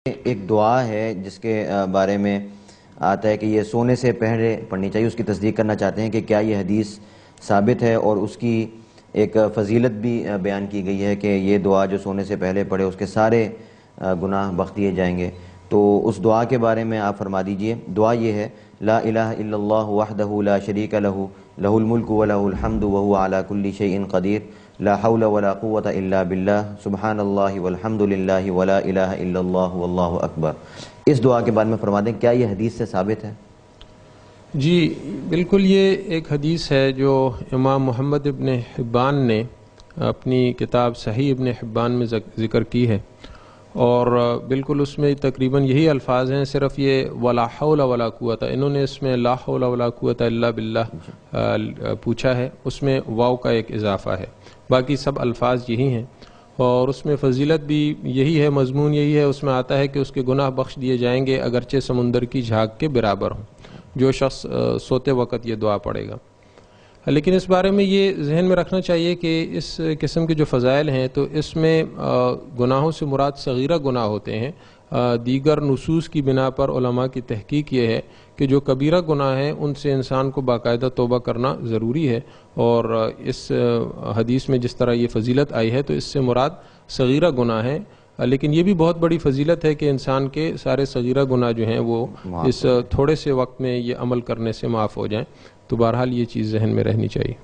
ایک دعا ہے جس کے بارے میں آتا ہے کہ یہ سونے سے پہلے پڑھنی چاہیے. اس کی تصدیق کرنا چاہتے ہیں کہ کیا یہ حدیث ثابت ہے اور اس کی ایک فضیلت بھی بیان کی گئی ہے کہ یہ دعا جو سونے سے پہلے پڑھے اس کے سارے گناہ بخش دیے جائیں گے. تو اس دعا کے بارے میں آپ فرما دیجئے. دعا یہ ہے: لا الہ الا اللہ وحدہ لا شریک لہ لہ الملک ولہ الحمد وہو علی کل شیء قدیر لا حول ولا قوة الا باللہ سبحان اللہ والحمد للہ ولا الہ الا اللہ واللہ اکبر. اس دعا کے بارے میں فرما دیں کیا یہ حدیث سے ثابت ہے؟ جی بالکل، یہ ایک حدیث ہے جو امام محمد ابن حبان نے اپنی کتاب صحیح ابن حبان میں ذکر کی ہے، اور بالکل اس میں تقریباً یہی الفاظ ہیں، صرف یہ ولا حول ولا قوت، انہوں نے اس میں لا حول ولا قوت الا باللہ پوچھا ہے، اس میں واو کا ایک اضافہ ہے، باقی سب الفاظ یہی ہیں. اور اس میں فضیلت بھی یہی ہے، مضمون یہی ہے. اس میں آتا ہے کہ اس کے گناہ بخش دیے جائیں گے اگرچہ سمندر کی جھاگ کے برابر ہوں، جو شخص سوتے وقت یہ دعا پڑھے گا. لیکن اس بارے میں یہ ذہن میں رکھنا چاہیے کہ اس قسم کے جو فضائل ہیں تو اس میں گناہوں سے مراد صغیرہ گناہ ہوتے ہیں. دیگر نصوص کی بنا پر علماء کی تحقیق یہ ہے کہ جو کبیرہ گناہ ہیں ان سے انسان کو باقاعدہ توبہ کرنا ضروری ہے، اور اس حدیث میں جس طرح یہ فضیلت آئی ہے تو اس سے مراد صغیرہ گناہ ہیں. لیکن یہ بھی بہت بڑی فضیلت ہے کہ انسان کے سارے صغیرہ گناہ جو ہیں وہ اس تھوڑے سے وقت میں یہ عمل کرنے سے معاف ہو جائیں. تو بہرحال یہ چیز ذہن میں رہنی چاہیے.